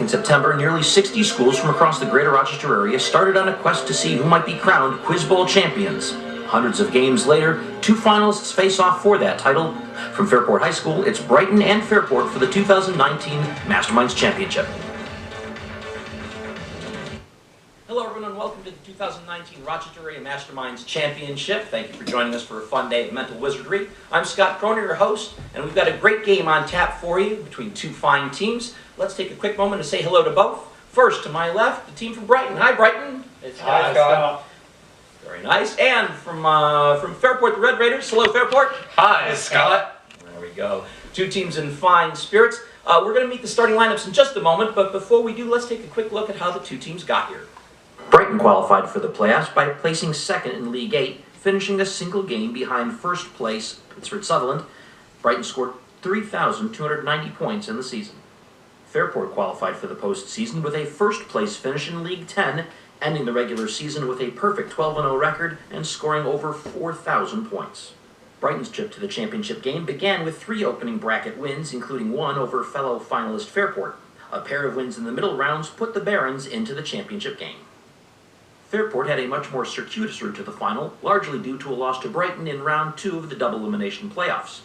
In September, nearly 60 schools from across the greater Rochester area started on a quest to see who might be crowned Quiz Bowl champions. Hundreds of games later, two finalists face off for that title. From Fairport High School, it's Brighton and Fairport for the 2019 Masterminds Championship. Hello everyone and welcome to the 2019 Rochester Area Masterminds Championship. Thank you for joining us for a fun day of mental wizardry. I'm Scott Croner, your host, and we've got a great game on tap for you between two fine teams. Let's take a quick moment to say hello to both. First, to my left, the team from Brighton. Hi, Brighton. Hi, Scott. Very nice. And from Fairport, the Red Raiders. Hello, Fairport. Hi, Scott. There we go. Two teams in fine spirits. We're going to meet the starting lineups in just a moment, but before we do, let's take a quick look at how the two teams got here. Brighton qualified for the playoffs by placing second in League 8, finishing a single game behind first place Pittsford Sutherland. Brighton scored 3,290 points in the season. Fairport qualified for the postseason with a first-place finish in League 10, ending the regular season with a perfect 12-0 record and scoring over 4,000 points. Brighton's trip to the championship game began with 3 opening bracket wins, including one over fellow finalist Fairport. A pair of wins in the middle rounds put the Barons into the championship game. Fairport had a much more circuitous route to the final, largely due to a loss to Brighton in round 2 of the double elimination playoffs.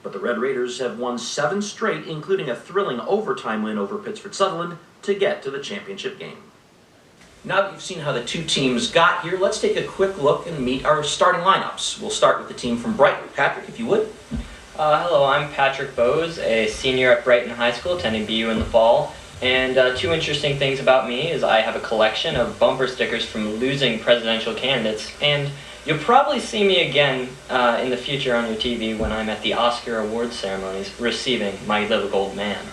But the Red Raiders have won 7 straight, including a thrilling overtime win over Pittsford Sutherland, to get to the championship game. Now that you've seen how the two teams got here, let's take a quick look and meet our starting lineups. We'll start with the team from Brighton. Patrick, if you would. Hello, I'm Patrick Bowes, a senior at Brighton High School, attending BU in the fall. And two interesting things about me is I have a collection of bumper stickers from losing presidential candidates, and you'll probably see me again in the future on your TV when I'm at the Oscar awards ceremonies receiving my little gold man.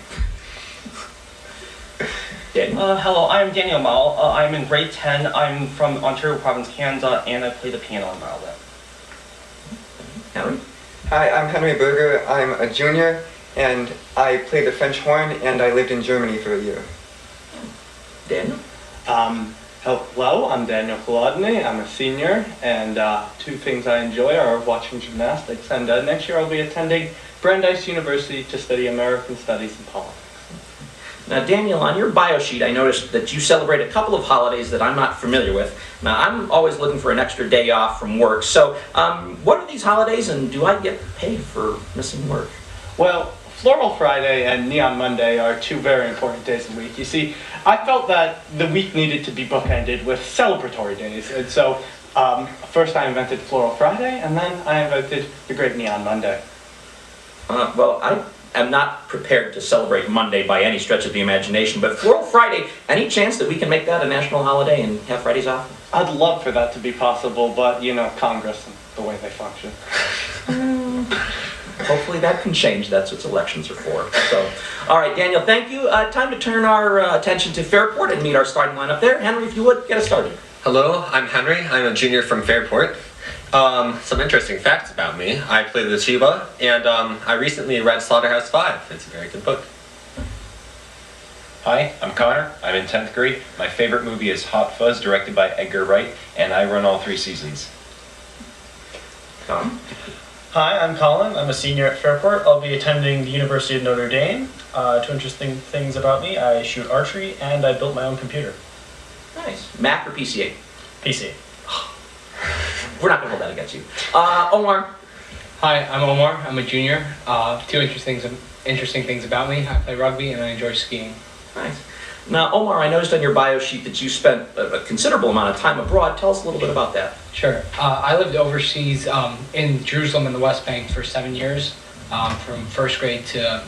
Hello, I'm Daniel Mao. I'm in grade 10. I'm from Ontario Province, Canada, and I play the piano in my band. Henry? Hi, I'm Henry Berger. I'm a junior, and I play the French horn, and I lived in Germany for a year. Daniel? Hello, I'm Daniel Kolodny. I'm a senior, and two things I enjoy are watching gymnastics, and next year I'll be attending Brandeis University to study American Studies and Politics. Now, Daniel, on your bio sheet, I noticed that you celebrate a couple of holidays that I'm not familiar with. Now, I'm always looking for an extra day off from work. So, what are these holidays, and do I get paid for missing work? Well, Floral Friday and Neon Monday are two very important days of the week. You see, I felt that the week needed to be bookended with celebratory days, and so first I invented Floral Friday, and then I invented the Great Neon Monday. Well, I am not prepared to celebrate Monday by any stretch of the imagination, but Floral Friday, any chance that we can make that a national holiday and have Fridays off? I'd love for that to be possible, but you know, Congress and the way they function. Hopefully that can change. That's what elections are for. So, all right, Daniel, thank you. Time to turn our attention to Fairport and meet our starting lineup there. Henry, if you would, get us started. Hello, I'm Henry. I'm a junior from Fairport. Some interesting facts about me. I play the tuba, and I recently read Slaughterhouse-Five. It's a very good book. Hi, I'm Connor. I'm in 10th grade. My favorite movie is Hot Fuzz, directed by Edgar Wright, and I run all 3 seasons. Tom? Hi, I'm Colin. I'm a senior at Fairport. I'll be attending the University of Notre Dame. Two interesting things about me. I shoot archery, and I built my own computer. Nice. Mac or PCA? PC. We're not going to hold that against you. Omar? Hi, I'm Omar. I'm a junior. Two interesting things about me. I play rugby, and I enjoy skiing. Nice. Now, Omar, I noticed on your bio sheet that you spent a considerable amount of time abroad. Tell us a little bit about that. Sure. I lived overseas in Jerusalem in the West Bank for 7 years, from 1st grade to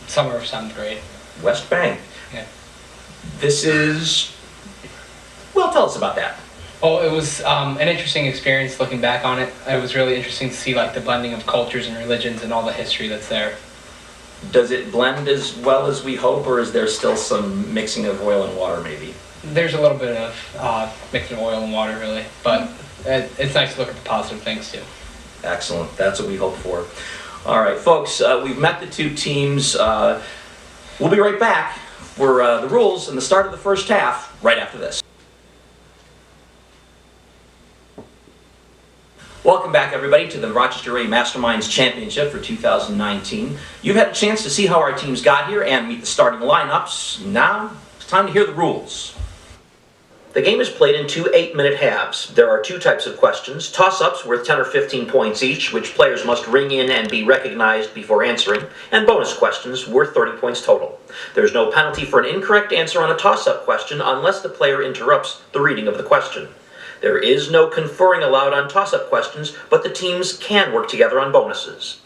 summer of 7th grade. West Bank. Yeah. This is... Well, tell us about that. Oh, it was an interesting experience looking back on it. It was really interesting to see like the blending of cultures and religions and all the history that's there. Does it blend as well as we hope, or is there still some mixing of oil and water, maybe? There's a little bit of mixing of oil and water, really, but it's nice to look at the positive things, too. Excellent. That's what we hope for. All right, folks, we've met the two teams. We'll be right back for the rules and the start of the first half right after this. Welcome back, everybody, to the Rochester Area Masterminds Championship for 2019. You've had a chance to see how our teams got here and meet the starting lineups. Now, It's time to hear the rules. The game is played in two 8-minute halves. There are two types of questions: toss-ups worth 10 or 15 points each, which players must ring in and be recognized before answering, and bonus questions worth 30 points total. There's no penalty for an incorrect answer on a toss-up question unless the player interrupts the reading of the question. There is no conferring allowed on toss-up questions, but the teams can work together on bonuses.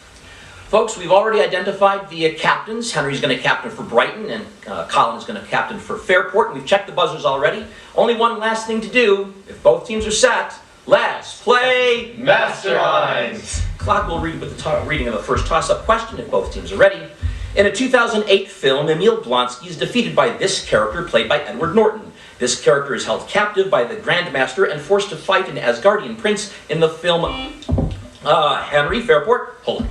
Folks, we've already identified the captains. Henry's going to captain for Brighton, and Colin is going to captain for Fairport. We've checked the buzzers already. Only one last thing to do. If both teams are set, let's play Masterminds! Clock will read with the reading of the first toss-up question if both teams are ready. In a 2008 film, Emil Blonsky is defeated by this character played by Edward Norton. This character is held captive by the Grandmaster and forced to fight an Asgardian prince in the film Henry Fairport. Hold on.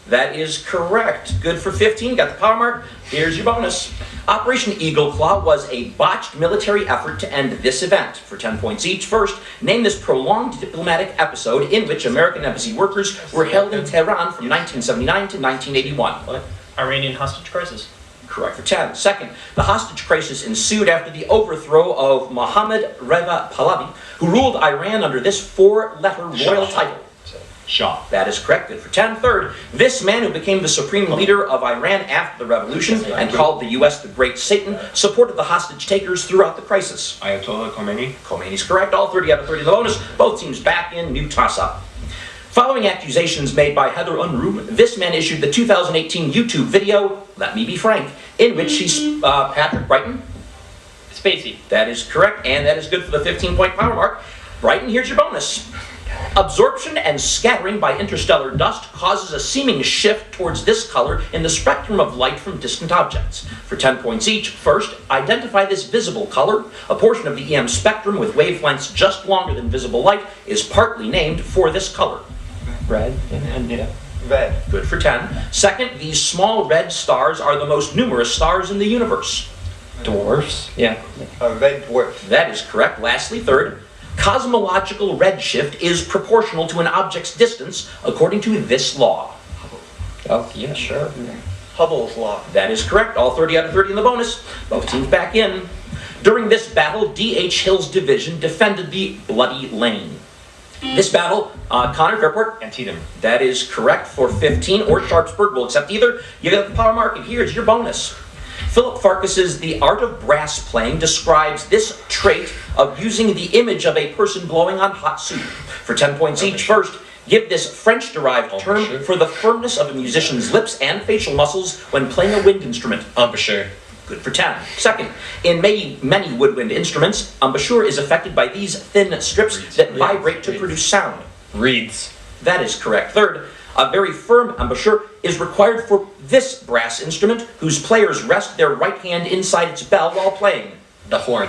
That is correct. Good for 15. Got the power mark. Here's your bonus. Operation Eagle Claw was a botched military effort to end this event. For 10 points each. First, name this prolonged diplomatic episode in which American embassy workers were held in Tehran from 1979 to 1981. Iranian hostage crisis. Correct for 10. Second, the hostage crisis ensued after the overthrow of Mohammad Reza Pahlavi, who ruled Iran under this four-letter royal title. Shah. That is correct. Good for 10. Third, this man who became the supreme leader of Iran after the revolution and called the U.S. the Great Satan supported the hostage takers throughout the crisis. Ayatollah Khomeini. Khomeini's correct. All 30 out of 30 in the bonus. Both teams back in. New toss-up. Following accusations made by Heather Unruh, this man issued the 2018 YouTube video, Let Me Be Frank, in which she's Patrick Brighton. Spacey. That is correct, and that is good for the 15-point power mark. Brighton, here's your bonus. Absorption and scattering by interstellar dust causes a seeming shift towards this color in the spectrum of light from distant objects. For 10 points each, first, identify this visible color. A portion of the EM spectrum with wavelengths just longer than visible light is partly named for this color. Red. Yeah. Red. Good for 10. Second, these small red stars are the most numerous stars in the universe. Dwarfs. Yeah. A red dwarf. That is correct. Lastly, third, cosmological redshift is proportional to an object's distance according to this law. Oh, yeah, sure. Hubble's law. That is correct. All 30 out of 30 in the bonus. Both teams back in. During this battle, D.H. Hill's division defended the Bloody Lane. This battle, Connor, Fairport. Antietam. That is correct for 15, or Sharpsburg. We'll accept either. You got the power mark, and here's your bonus. Philip Farkas's The Art of Brass Playing describes this trait of using the image of a person blowing on hot soup. For 10 points each. First, give this French-derived term for the firmness of a musician's lips and facial muscles when playing a wind instrument. Embouchure. Good for 10. Second, in many woodwind instruments, embouchure is affected by these thin strips that vibrate to produce sound. Reeds. That is correct. Third, a very firm embouchure is required for this brass instrument, whose players rest their right hand inside its bell while playing. The horn.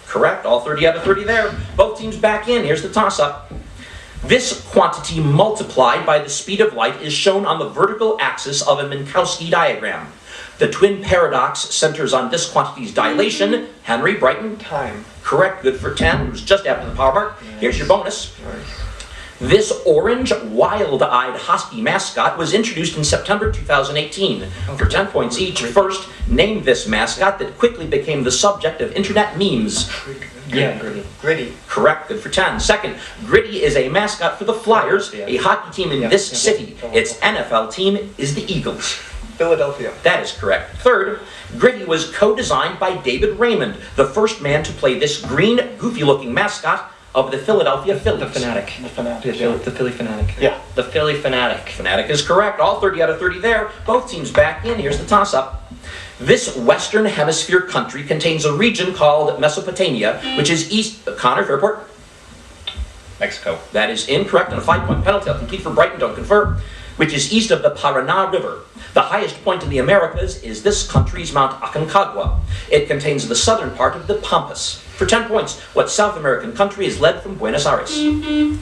Correct. All 30 out of 30 there. Both teams back in. Here's the toss-up. This quantity multiplied by the speed of light is shown on the vertical axis of a Minkowski diagram. The twin paradox centers on this quantity's dilation. Henry, Brighton. Time. Correct. Good for 10. It was just after the power mark. Here's your bonus. Nice. This orange, wild-eyed husky mascot was introduced in September 2018. For 10 points each. First, name this mascot that quickly became the subject of internet memes. Yeah, Gritty. Gritty. Correct. Good for 10. Second, Gritty is a mascot for the Flyers, a hockey team in this city. Its NFL team is the Eagles. Philadelphia. That is correct. Third, Gritty was co-designed by David Raymond, the first man to play this green, goofy-looking mascot of the Philadelphia Phillies. The Fanatic. The Fanatic. The Philly Fanatic. Yeah. The Philly Fanatic. Fanatic is correct. All 30 out of 30 there. Both teams back in. Here's the toss-up. This Western Hemisphere country contains a region called Mesopotamia, which is east... Connor, Fairport? Mexico. That is incorrect, and a 5-point penalty. I'll compete for Brighton, don't confer. Which is east of the Paraná River. The highest point in the Americas is this country's Mount Aconcagua. It contains the southern part of the Pampas. For 10 points, what South American country is led from Buenos Aires?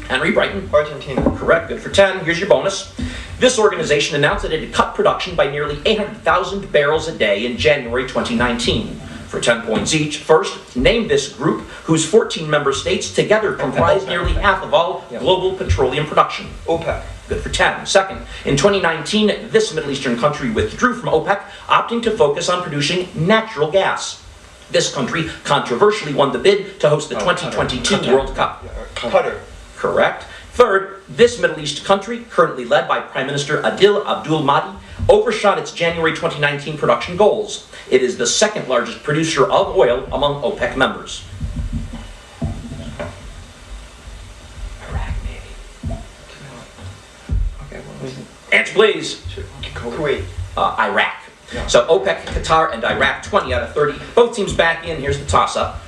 Henry, Brighton. Argentina. Correct. Good for 10. Here's your bonus. This organization announced that it had cut production by nearly 800,000 barrels a day in January 2019. For 10 points each. First, name this group, whose 14 member states together comprise nearly half of all global petroleum production. OPEC. Good for 10. Second, in 2019, this Middle Eastern country withdrew from OPEC, opting to focus on producing natural gas. This country controversially won the bid to host the 2022 World Cup. Qatar. Correct. Third, this Middle East country, currently led by Prime Minister Adil Abdul Mahdi, overshot its January 2019 production goals. It is the second largest producer of oil among OPEC members. Iraq, maybe. Answer, please. Kuwait. Iraq. So OPEC, Qatar, and Iraq, 20 out of 30. Both teams back in. Here's the toss-up.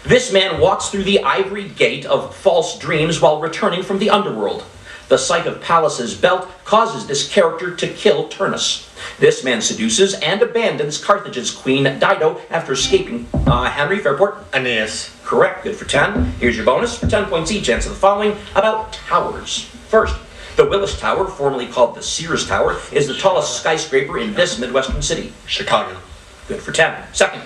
This man walks through the ivory gate of false dreams while returning from the underworld. The sight of Pallas's belt causes this character to kill Turnus. This man seduces and abandons Carthage's queen Dido after escaping. Henry, Fairport? Aeneas. Correct, good for 10. Here's your bonus for 10 points each. Answer the following about towers. First, the Willis Tower, formerly called the Sears Tower, is the tallest skyscraper in this Midwestern city. Chicago. Good for 10. Second,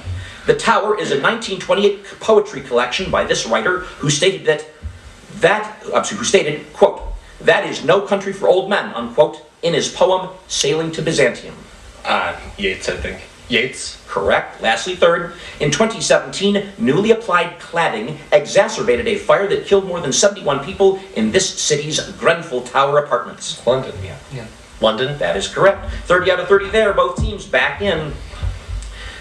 the tower is a 1928 poetry collection by this writer who stated quote, "That is no country for old men," unquote, in his poem Sailing to Byzantium. Yates, I think. Yates. Correct. Lastly, third, in 2017, newly applied cladding exacerbated a fire that killed more than 71 people in this city's Grenfell Tower apartments. London. Yeah. London, that is correct. 30 out of 30 there, both teams back in.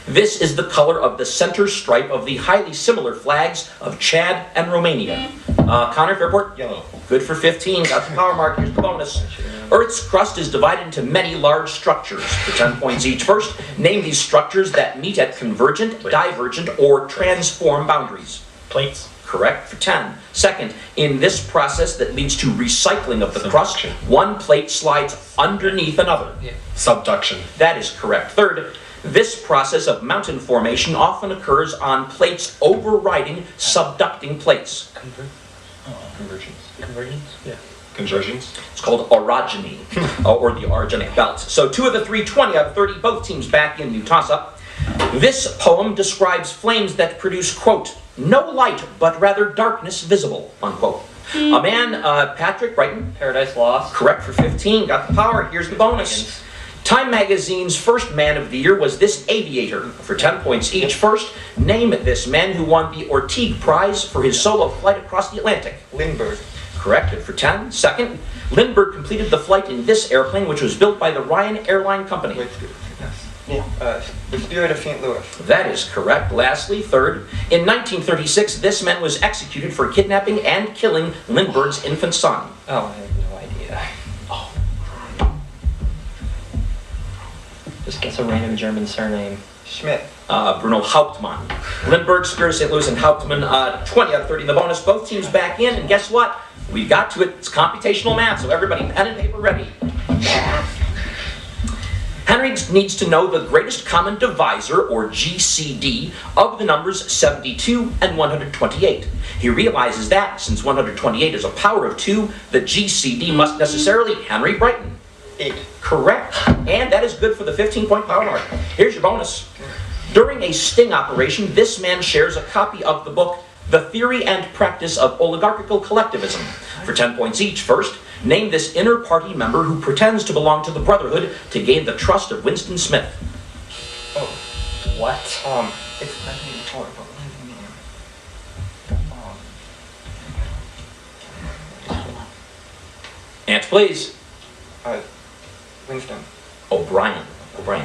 This is the color of the center stripe of the highly similar flags of Chad and Romania. Connor, Fairport? Yellow. Good for 15, got the power mark, here's the bonus. Earth's crust is divided into many large structures. For 10 points each. First, name these structures that meet at convergent, divergent, or transform boundaries. Plates. Correct for 10. Second, in this process that leads to recycling of the crust, Subduction. one plate slides underneath another. Subduction. That is correct. Third, this process of mountain formation often occurs on plates overriding subducting plates. Convergence. Convergence? Yeah. Convergence. It's called orogeny, or the orogenic belt. So 2 of the 3, 20 out of 30, both teams back in, new toss-up. This poem describes flames that produce, quote, "no light, but rather darkness visible," unquote. A man, Patrick Brighton, Paradise Lost. correct for 15, got the power, here's the bonus. Time Magazine's first man of the year was this aviator. For 10 points each. First, name this man who won the Orteig Prize for his solo flight across the Atlantic. Lindbergh. Correct, good for 10. Second, Lindbergh completed the flight in this airplane, which was built by the Ryan Airline Company. The Spirit of St. Louis. That is correct. Lastly, third, in 1936, this man was executed for kidnapping and killing Lindbergh's infant son. Oh, I have no idea. Just guess a random German surname. Schmidt. Bruno Hauptmann. Lindbergh, Spirit of St. Louis, and Hauptmann, 20 out of 30 in the bonus. Both teams back in, and guess what? We got to it. It's computational math, so everybody pen and paper ready. Henry needs to know the greatest common divisor, or GCD, of the numbers 72 and 128. He realizes that, since 128 is a power of 2, the GCD must necessarily Henry Brighton. 8. Correct. And that is good for the 15-point power mark. Here's your bonus. During a sting operation, this man shares a copy of the book, The Theory and Practice of Oligarchical Collectivism. For 10 points each. First, name this inner party member who pretends to belong to the Brotherhood to gain the trust of Winston Smith. What? It's 1984, but Answer, please. Winston. O'Brien.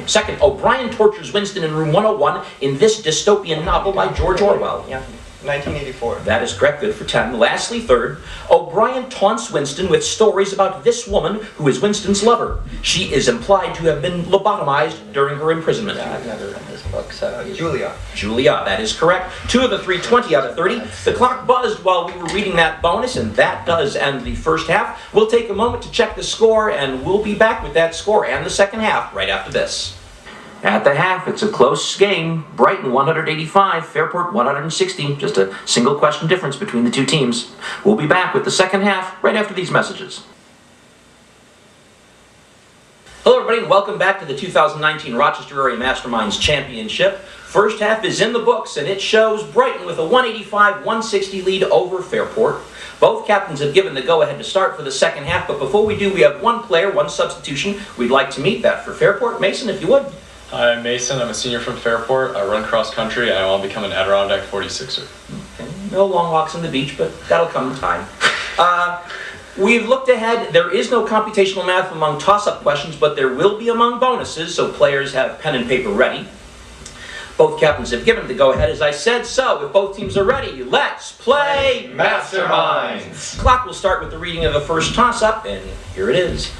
Second, O'Brien tortures Winston in room 101 in this dystopian novel by George Orwell. Yeah. 1984. That is correct, good for 10. Lastly, third, O'Brien taunts Winston with stories about this woman who is Winston's lover. She is implied to have been lobotomized during her imprisonment. I've never read this book, so. Julia. Julia, that is correct. 2 of the 3, 20 out of 30. The clock buzzed while we were reading that bonus, and that does end the first half. We'll take a moment to check the score, and we'll be back with that score and the second half right after this. At the half, it's a close game. Brighton 185, Fairport 160. Just a single question difference between the two teams. We'll be back with the second half right after these messages. Hello everybody and welcome back to the 2019 Rochester Area Masterminds Championship. First half is in the books and it shows Brighton with a 185-160 lead over Fairport. Both captains have given the go-ahead to start for the second half, but before we do, we have one player, one substitution we'd like to meet. That for Fairport. Mason, if you would. Hi, I'm Mason. I'm a senior from Fairport. I run cross country and I want to become an Adirondack 46er. Okay. No long walks on the beach, but that'll come in time. We've looked ahead. There is no computational math among toss-up questions, but there will be among bonuses, so players have pen and paper ready. Both captains have given the go-ahead, as I said, so if both teams are ready, let's play Masterminds! Clock will start with the reading of the first toss-up, and here it is.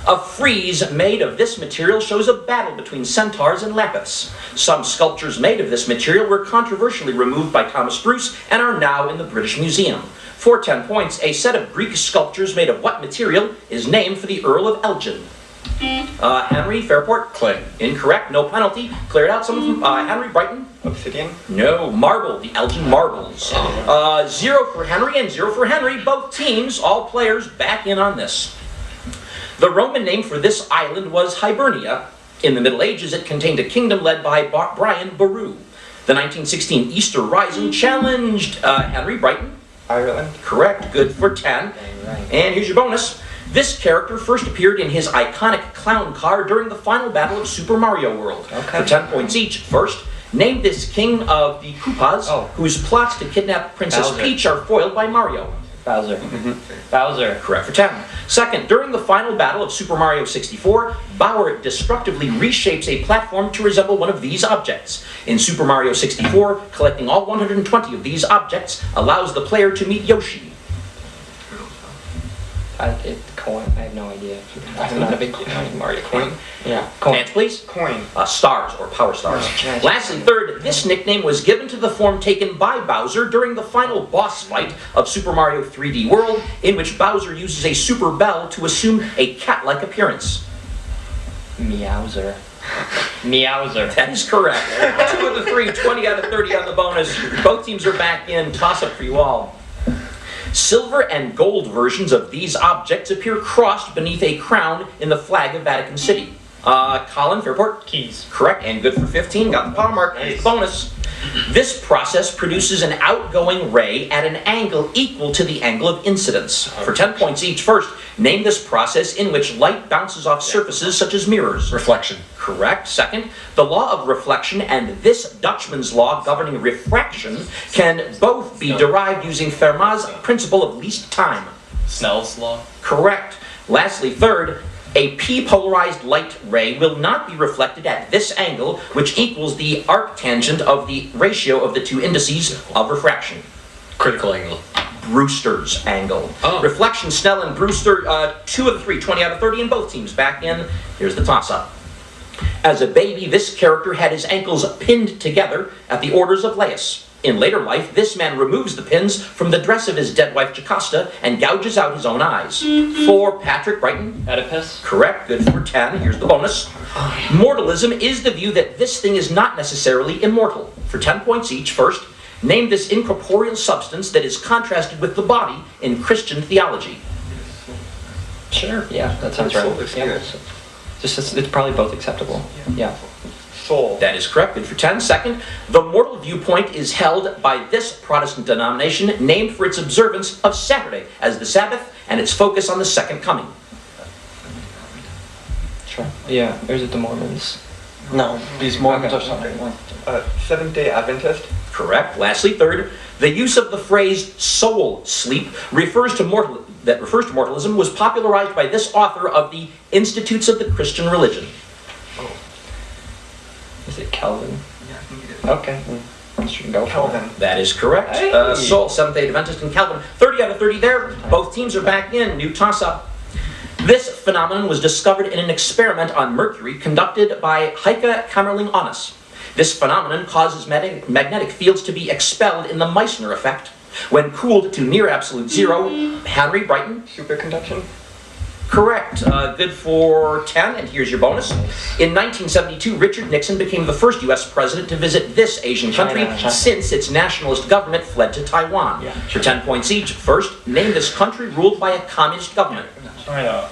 A frieze made of this material shows a battle between centaurs and lapiths. Some sculptures made of this material were controversially removed by Thomas Bruce and are now in the British Museum. For 10 points, a set of Greek sculptures made of what material is named for the Earl of Elgin? Henry, Fairport? Clay. Incorrect, no penalty. Clear it out, some of them. Henry, Brighton? Obsidian? No, marble, the Elgin marbles. 0 for Henry and 0 for Henry. Both teams, all players, back in on this. The Roman name for this island was Hibernia. In the Middle Ages, it contained a kingdom led by Brian Boru. The 1916 Easter Rising challenged Henry, Brighton? Ireland? Correct, good for 10. And here's your bonus. This character first appeared in his iconic clown car during the final battle of Super Mario World. For 10 points each. First, name this king of the Koopas whose plots to kidnap Princess Bowser. Peach are foiled by Mario. Bowser. Bowser. Correct for 10. Second, during the final battle of Super Mario 64, Bowser destructively reshapes a platform to resemble one of these objects. In Super Mario 64, collecting all 120 of these objects allows the player to meet Yoshi. Coin. I have no idea. I'm not a big Mario coin. Yeah. Coin. Hands, please. Coin. Stars, or power stars. Nice. Lastly, third, this nickname was given to the form taken by Bowser during the final boss fight of Super Mario 3D World, in which Bowser uses a super bell to assume a cat-like appearance. Meowser. Meowser. That is correct. 2 of the 3, 20 out of 30 on the bonus. Both teams are back in. Toss-up for you all. Silver and gold versions of these objects appear crossed beneath a crown in the flag of Vatican City. Colin, Fairport? Keys. Correct, and good for 15. Got the power mark. Nice. Bonus. This process produces an outgoing ray at an angle equal to the angle of incidence. For 10 points each. First, name this process in which light bounces off surfaces such as mirrors. Reflection. Correct. Second, the law of reflection and this Dutchman's law governing refraction can both be derived using Fermat's principle of least time. Snell's law. Correct. Lastly, third, a p-polarized light ray will not be reflected at this angle, which equals the arctangent of the ratio of the two indices of refraction. Critical angle. Brewster's angle. Oh. Reflection, Snell and Brewster, 2 of the 3, 20 out of 30, and both teams back in. Here's the toss-up. As a baby, this character had his ankles pinned together at the orders of Laius. In later life, this man removes the pins from the dress of his dead wife Jocasta and gouges out his own eyes. For Patrick, Brighton? Oedipus. Correct, good for 10. Here's the bonus. Mortalism is the view that this thing is not necessarily immortal. For 10 points each. First, name this incorporeal substance that is contrasted with the body in Christian theology. Sure. Yeah, that sounds right. Soul is Yeah. good. It's probably both acceptable. Yeah. Soul. That is correct, good for 10. Second, the mortal viewpoint is held by this Protestant denomination named for its observance of Saturday as the Sabbath and its focus on the second coming. Sure. Yeah. Or is it the Mormons? No, these Mormons are something. Seventh-day Adventist? Correct. Lastly, third, the use of the phrase soul sleep refers to mortalism was popularized by this author of the Institutes of the Christian Religion. Is it Calvin? Yeah, I think it is. Okay. Should go for it. Calvin. That is correct. Hey. Soul, Seventh-day Adventist, and Calvin. 30 out of 30 there. Both teams are back in. New toss-up. This phenomenon was discovered in an experiment on Mercury conducted by Heike Kamerlingh-Onnes. This phenomenon causes magnetic fields to be expelled in the Meissner effect. When cooled to near absolute zero, Henry, Brighton? Superconduction? Correct. Good for 10, and here's your bonus. In 1972, Richard Nixon became the first U.S. president to visit this Asian country since its nationalist government fled to Taiwan. For 10 points each. First, name this country ruled by a communist government. China.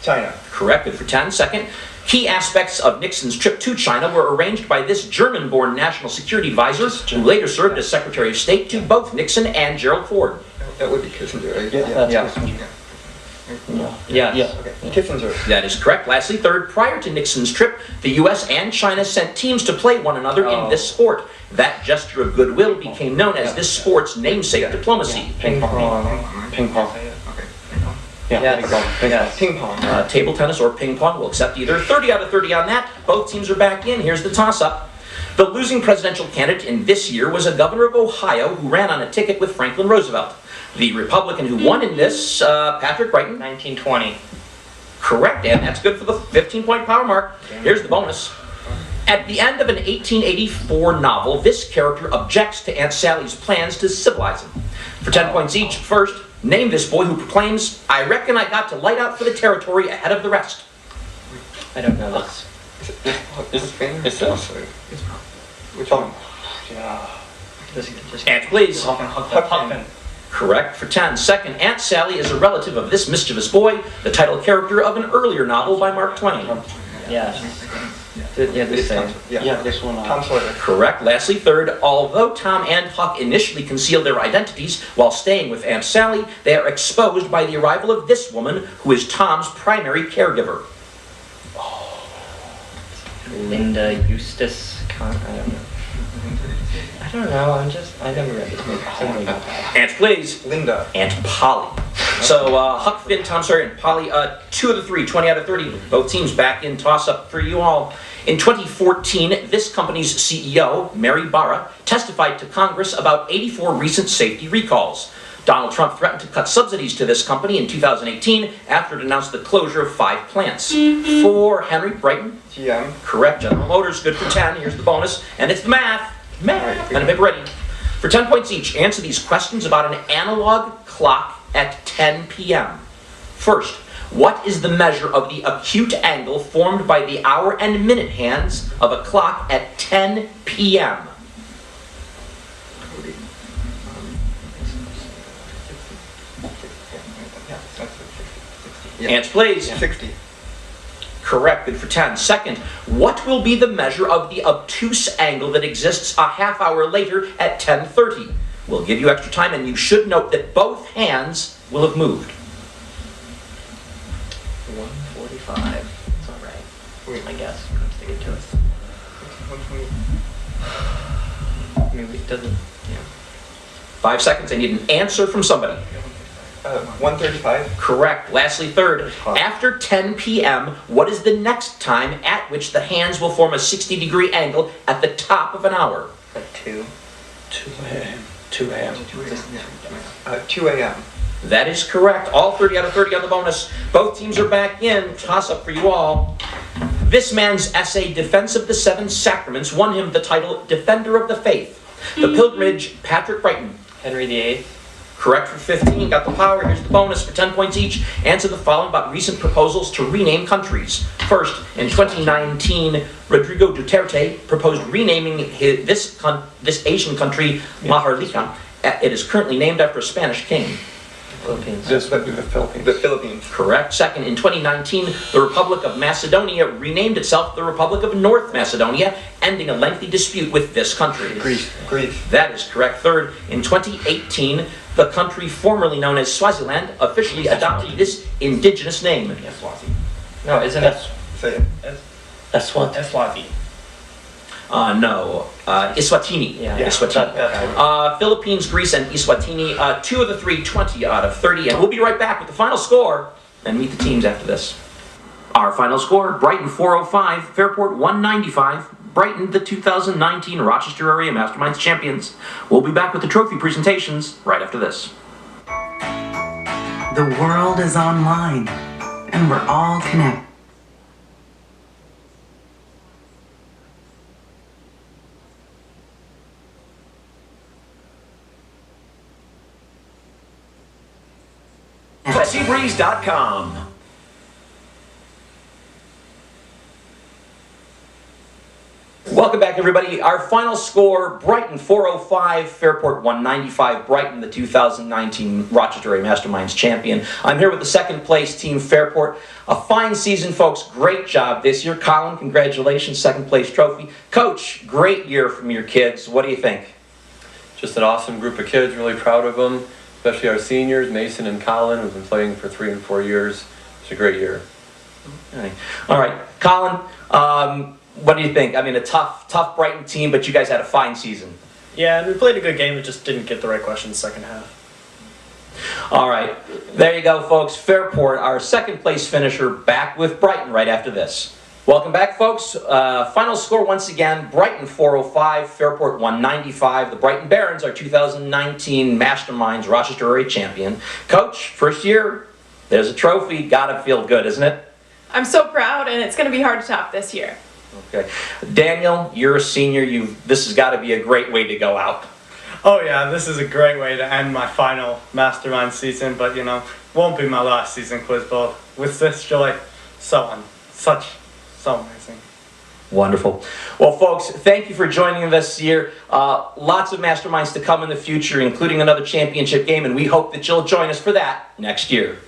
China. Correct. Good for 10. Second, key aspects of Nixon's trip to China were arranged by this German-born national security advisor who later served as Secretary of State to both Nixon and Gerald Ford. That would be Kissinger, right? Yeah. Yeah. Yes. Okay. Kissinger. That is correct. Lastly, third, prior to Nixon's trip, the U.S. and China sent teams to play one another in this sport. That gesture of goodwill became known as this sport's namesake diplomacy. Ping pong. Ping pong. Yes. Yes. Ping pong. Table tennis or ping pong, we'll accept either. 30 out of 30 on that. Both teams are back in. Here's the toss-up. The losing presidential candidate in this year was a governor of Ohio who ran on a ticket with Franklin Roosevelt. The Republican who won in this, Patrick Brighton. 1920. Correct, and that's good for the 15-point power mark. Here's the bonus. At the end of an 1884 novel, this character objects to Aunt Sally's plans to civilize him. For 10 points each, first, name this boy who proclaims, "I reckon I got to light out for the territory ahead of the rest." I don't know this. It's this. Which one? Answer, please. Huckfin. Correct for 10. Second, Aunt Sally is a relative of this mischievous boy, the title character of an earlier novel by Mark Twain. Yes. Yeah, the same. Yeah. this one. Tom Sawyer. Correct. Lastly, third, although Tom and Huck initially concealed their identities while staying with Aunt Sally, they are exposed by the arrival of this woman, who is Tom's primary caregiver. Linda Eustace I don't know. I never read this movie. Something about that. Answer, please. Linda. Aunt Polly. So Huck, Finn, Tom Sawyer, and Polly, 2 of the 3, 20 out of 30. Both teams back in toss-up for you all. In 2014, this company's CEO, Mary Barra, testified to Congress about 84 recent safety recalls. Donald Trump threatened to cut subsidies to this company in 2018 after it announced the closure of 5 plants. For Henry Brighton. GM. Correct. General Motors, good for 10. Here's the bonus. And it's the math. Math. Pen and paper ready. For 10 points each, answer these questions about an analog clock at 10 p.m. First, what is the measure of the acute angle formed by the hour and minute hands of a clock at 10 p.m.? Answer, please. 60. Correct, good for 10. Second, what will be the measure of the obtuse angle that exists a half hour later at 10:30? We'll give you extra time, and you should note that both hands will have moved. 145. It's all right. I guess. I'm sticking to it. I mean, it doesn't. Yeah. 5 seconds, I need an answer from somebody. 135. Correct. Lastly, third, after 10 p.m., what is the next time at which the hands will form a 60-degree angle at the top of an hour? At 2. 2 a.m. 2 a.m. 2 a.m. That is correct. All 30 out of 30 on the bonus. Both teams are back in. Toss up for you all. This man's essay, Defense of the Seven Sacraments, won him the title Defender of the Faith. The pilgrimage, Patrick Brighton. Henry VIII. Correct for 15. Got the power. Here's the bonus for 10 points each. Answer the following about recent proposals to rename countries. First, in 2019, Rodrigo Duterte proposed renaming this Asian country Maharlika. It is currently named after a Spanish king. Philippines. This would be the Philippines. The Philippines. Correct. Second, in 2019, the Republic of Macedonia renamed itself the Republic of North Macedonia, ending a lengthy dispute with this country. Greece. That is correct. Third, in 2018, the country formerly known as Swaziland officially adopted this indigenous name. No, isn't it? Say it. Eswati. No. Eswatini. Yeah. Eswatini. Philippines, Greece, and Eswatini. 2 of the 3, 20 out of 30. And we'll be right back with the final score and meet the teams after this. Our final score, Brighton 405, Fairport 195. Brighton, the 2019 Rochester Area Masterminds Champions. We'll be back with the trophy presentations right after this. The world is online, and we're all connected. FlexiBreeze.com. Welcome back, everybody. Our final score, Brighton 405, Fairport 195. Brighton, the 2019 Rochester Area Masterminds champion. I'm here with the second place team, Fairport. A fine season, folks. Great job this year. Colin, congratulations, second place trophy. Coach, great year from your kids. What do you think? Just an awesome group of kids, really proud of them. especially our seniors, Mason and Colin, who've been playing for 3 and 4 years. It's a great year. Okay. All right, Colin, what do you think? I mean, a tough Brighton team, but you guys had a fine season. Yeah, and we played a good game, it just didn't get the right questions second half. All right, there you go, folks. Fairport, our second place finisher, back with Brighton right after this. Welcome back, folks. Final score once again, Brighton 405, Fairport 195. The Brighton Barons are 2019 Masterminds Rochester Area champion. Coach, first year, there's a trophy. Gotta feel good, isn't it? I'm so proud, and it's going to be hard to top this year. Okay. Daniel, you're a senior. This has got to be a great way to go out. Oh yeah, this is a great way to end my final Mastermind season, but you know, won't be my last season quiz bowl. With this joy, so amazing. Wonderful. Well, folks, thank you for joining us this year. Lots of Masterminds to come in the future, including another championship game, and we hope that you'll join us for that next year.